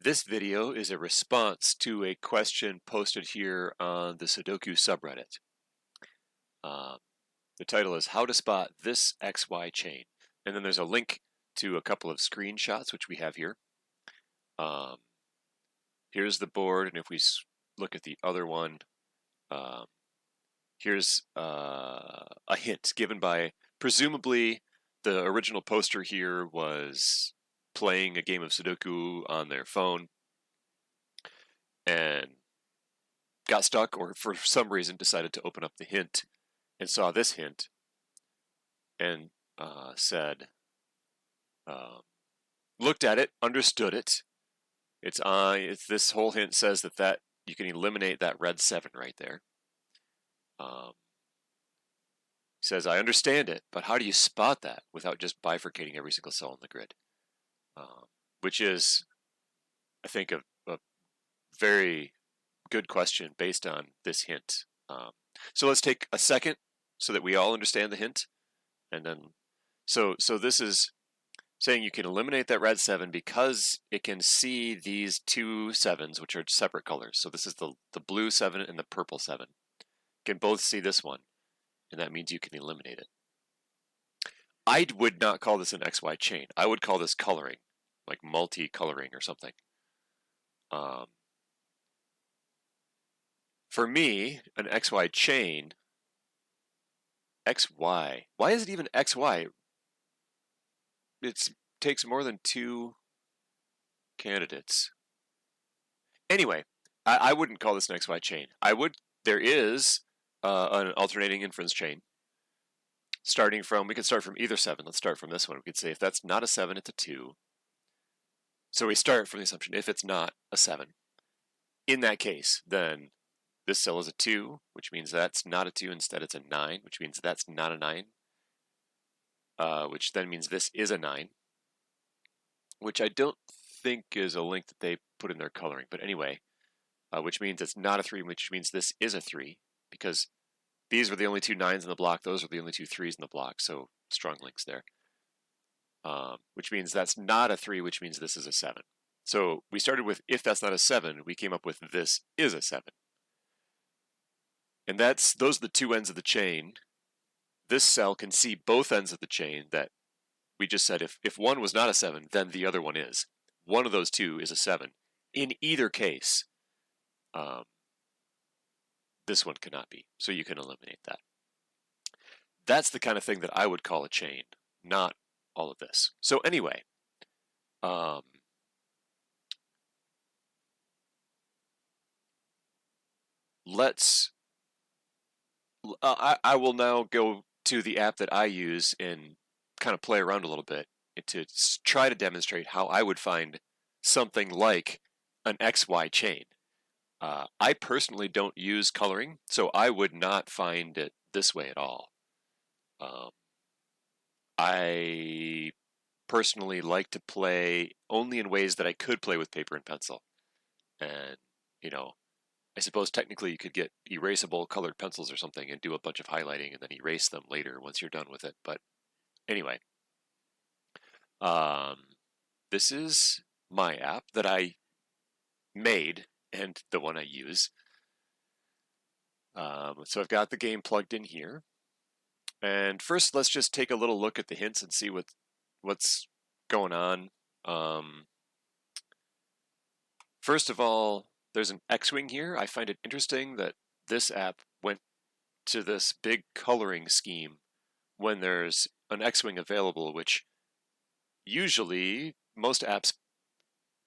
This video is a response to a question posted here on the Sudoku subreddit. The title is How to Spot This XY Chain. And then there's a link to a couple of screenshots, which we have here. Here's the board, and if we look at the other one, here's a hint given by, presumably, the original poster here was playing a game of Sudoku on their phone and got stuck, or for some reason decided to open up the hint and saw this hint and said, looked at it, understood it. It's this whole hint says that you can eliminate that red 7 right there. He says, I understand it, but how do you spot that without just bifurcating every single cell in the grid? Which is, I think, a very good question based on this hint. So let's take a second so that we all understand the hint. And then, so this is saying you can eliminate that red 7 because it can see these two 7s, which are separate colors. So this is the blue 7 and the purple 7. Can both see this one, and that means you can eliminate it. I would not call this an XY chain. I would call this coloring, like multi-coloring or something. For me, an XY chain, XY, why is it even XY? It takes more than 2 candidates. Anyway, I wouldn't call this an XY chain. There is an alternating inference chain. We could start from either 7. Let's start from this one. We could say if that's not a 7, it's a 2. So we start from the assumption if it's not a 7. In that case, then this cell is a 2, which means that's not a 2. Instead, it's a 9, which means that's not a 9. Which then means this is a 9. Which I don't think is a link that they put in their coloring. But anyway, which means it's not a 3, which means this is a 3. Because these were the only 2 9s in the block. Those are the only 2 3s in the block. So strong links there. Which means that's not a 3, which means this is a 7. So we started with if that's not a 7, we came up with this is a 7. And those are the 2 ends of the chain. This cell can see both ends of the chain that we just said if one was not a 7, then the other one is. One of those 2 is a 7. In either case, this one cannot be. So you can eliminate that. That's the kind of thing that I would call a chain, not all of this. So anyway, I will now go to the app that I use and kind of play around a little bit to try to demonstrate how I would find something like an XY chain. I personally don't use coloring, so I would not find it this way at all. I personally like to play only in ways that I could play with paper and pencil. And, I suppose technically you could get erasable colored pencils or something and do a bunch of highlighting and then erase them later once you're done with it. But anyway, this is my app that I made and the one I use. So I've got the game plugged in here. And first, let's just take a little look at the hints and see what's going on. First of all, there's an X-Wing here. I find it interesting that this app went to this big coloring scheme when there's an X-Wing available, which usually most apps,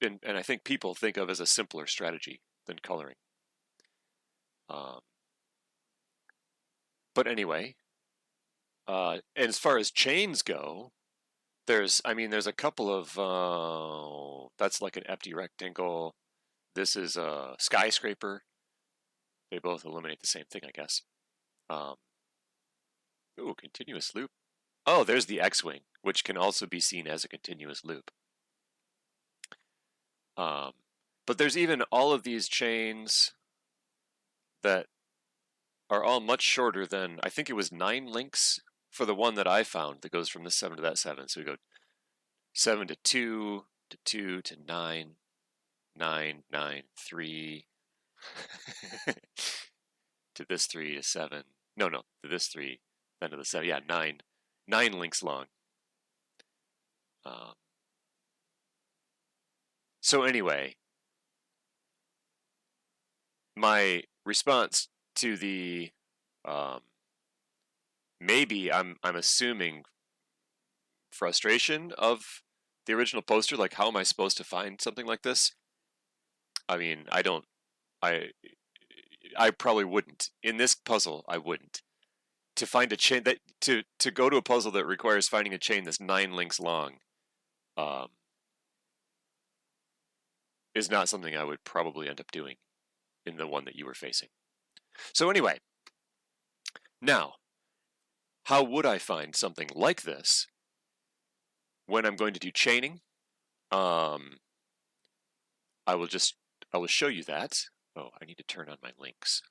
and I think people think of as a simpler strategy than coloring. But anyway, and as far as chains go, there's a couple of, that's like an empty rectangle. This is a skyscraper. They both eliminate the same thing, I guess. Ooh, continuous loop. Oh, there's the X-Wing, which can also be seen as a continuous loop. But there's even all of these chains that are all much shorter than, I think it was 9 links for the one that I found that goes from this 7 to that 7. So we go 7 to 2 to 2 to 9. 9, 9, 3 to this 3 to 7. No, to this 3, then to the 7. Yeah, 9. 9 links long. So anyway, my response to the maybe I'm assuming frustration of the original poster, like how am I supposed to find something like this? I mean, I probably wouldn't. In this puzzle, I wouldn't. To find a chain that to go to a puzzle that requires finding a chain that's 9 links long, is not something I would probably end up doing in the one that you were facing. So anyway, now, how would I find something like this when I'm going to do chaining? I will show you that. Oh, I need to turn on my links.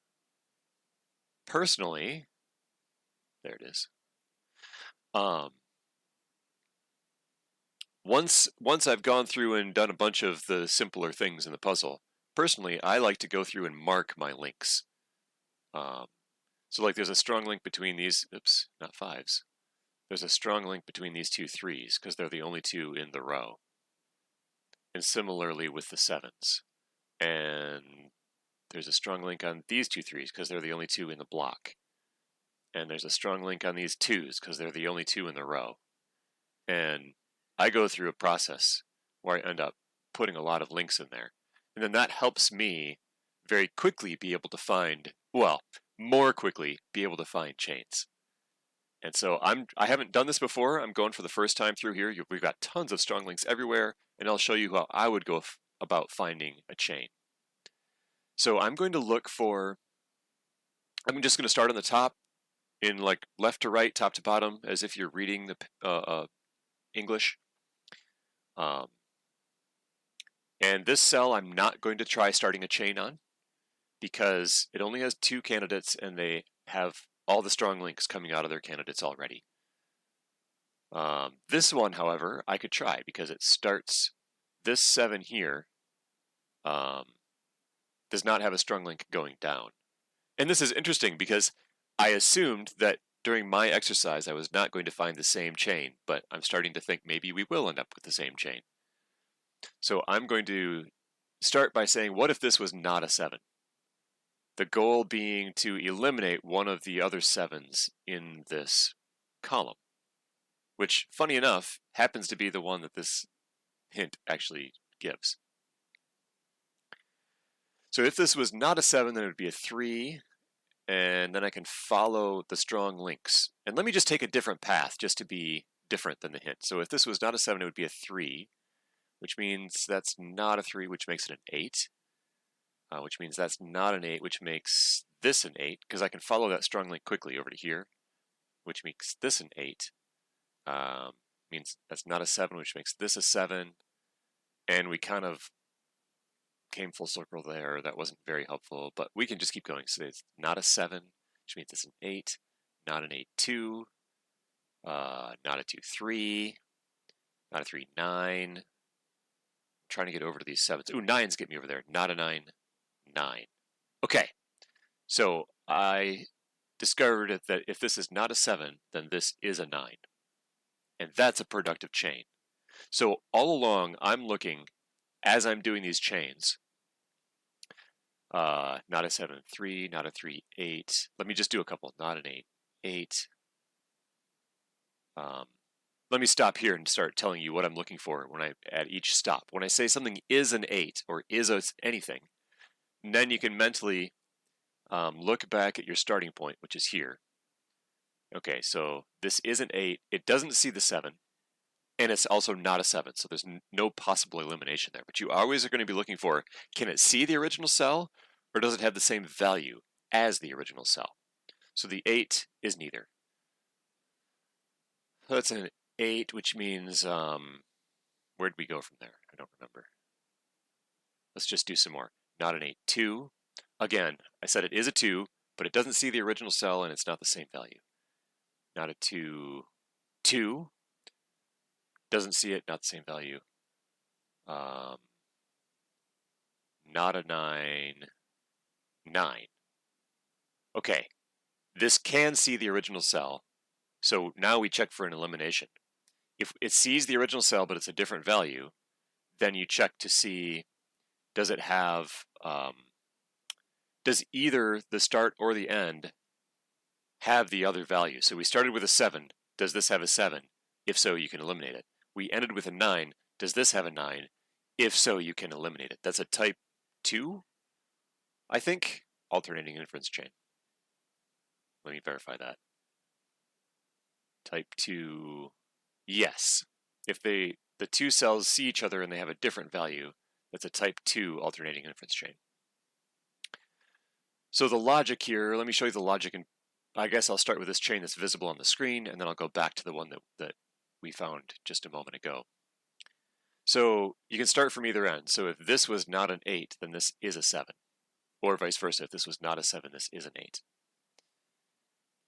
Personally, there it is. Once I've gone through and done a bunch of the simpler things in the puzzle, personally, I like to go through and mark my links. So like there's a strong link between these, oops, not 5s. There's a strong link between these two 3s because they're the only 2 in the row. And similarly with the 7s. And there's a strong link on these two 3s because they're the only 2 in the block. And there's a strong link on these 2s because they're the only 2 in the row. And I go through a process where I end up putting a lot of links in there. And then that helps me very quickly be able to find, well, more quickly be able to find chains. And so I haven't done this before. I'm going for the first time through here. We've got tons of strong links everywhere, and I'll show you how I would go about finding a chain. So I'm going to look for, I'm just going to start on the top in like left to right, top to bottom, as if you're reading the English. And this cell I'm not going to try starting a chain on because it only has 2 candidates and they have all the strong links coming out of their candidates already. This one, however, I could try because it starts, this 7 here does not have a strong link going down. And this is interesting because I assumed that during my exercise I was not going to find the same chain, but I'm starting to think maybe we will end up with the same chain. So I'm going to start by saying, what if this was not a 7? The goal being to eliminate one of the other 7s in this column, which, funny enough, happens to be the one that this hint actually gives. So if this was not a 7, then it would be a 3, and then I can follow the strong links. And let me just take a different path just to be different than the hint. So if this was not a 7, it would be a 3, which means that's not a 3, which makes it an 8. Which means that's not an 8, which makes this an 8, because I can follow that strong link quickly over to here, which makes this an 8. Means that's not a 7, which makes this a 7. And we kind of came full circle there. That wasn't very helpful, but we can just keep going. So it's not a 7, which means it's an 8, not an 8, 2, not a 2, 3, not a 3, 9. I'm trying to get over to these 7s. Ooh, 9s get me over there. Not a 9, 9. Okay, so I discovered that if this is not a 7, then this is a 9. And that's a productive chain. So all along, I'm looking, as I'm doing these chains, not a 7, 3, not a 3, 8. Let me just do a couple. Not an 8, 8. Let me stop here and start telling you what I'm looking for when I at each stop. When I say something is an 8 or is anything, then you can mentally look back at your starting point, which is here. Okay, so this is an 8. It doesn't see the 7, and it's also not a 7, so there's no possible elimination there. But you always are going to be looking for, can it see the original cell, or does it have the same value as the original cell? So the 8 is neither. So that's an 8, which means, where'd we go from there? I don't remember. Let's just do some more. Not an 8, 2. Again, I said it is a 2, but it doesn't see the original cell, and it's not the same value. Not a 2, 2. Doesn't see it, not the same value. not a 9, 9. Okay, this can see the original cell, so now we check for an elimination. If it sees the original cell but it's a different value, then you check to see, does it have, does either the start or the end have the other value? So we started with a 7, does this have a 7? If so, you can eliminate it. We ended with a 9, does this have a 9? If so, you can eliminate it. That's a type 2, I think, alternating inference chain. Let me verify that. Type 2, yes. If the two cells see each other and they have a different value, that's a type 2 alternating inference chain. So the logic here, let me show you the logic, and I guess I'll start with this chain that's visible on the screen, and then I'll go back to the one that we found just a moment ago. So you can start from either end. So if this was not an 8, then this is a 7. Or vice versa, if this was not a 7, this is an 8.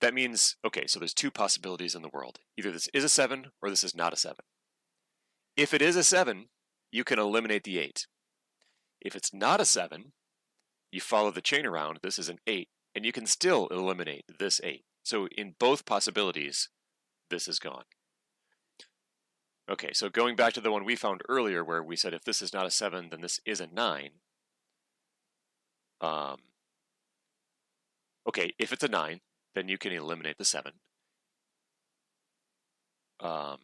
That means, okay, so there's two possibilities in the world. Either this is a 7 or this is not a 7. If it is a 7, you can eliminate the 8. If it's not a 7, you follow the chain around, this is an 8, and you can still eliminate this 8. So in both possibilities, this is gone. Okay, so going back to the one we found earlier where we said if this is not a 7, then this is a 9. Okay, if it's a 9, then you can eliminate the 7. Or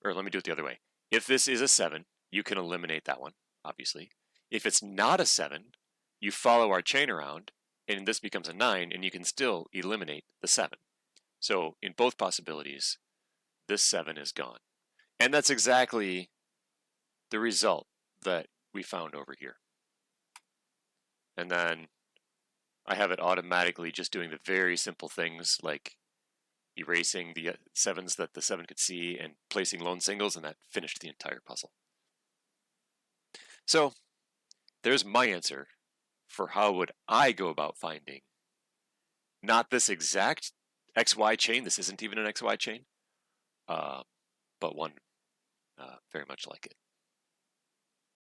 let me do it the other way. If this is a 7, you can eliminate that one, obviously. If it's not a 7, you follow our chain around, and this becomes a 9, and you can still eliminate the 7. So in both possibilities, this 7 is gone. And that's exactly the result that we found over here. And then I have it automatically just doing the very simple things like erasing the 7s that the 7 could see and placing lone singles, and that finished the entire puzzle. So there's my answer for how would I go about finding not this exact XY chain, this isn't even an XY chain, but one very much like it.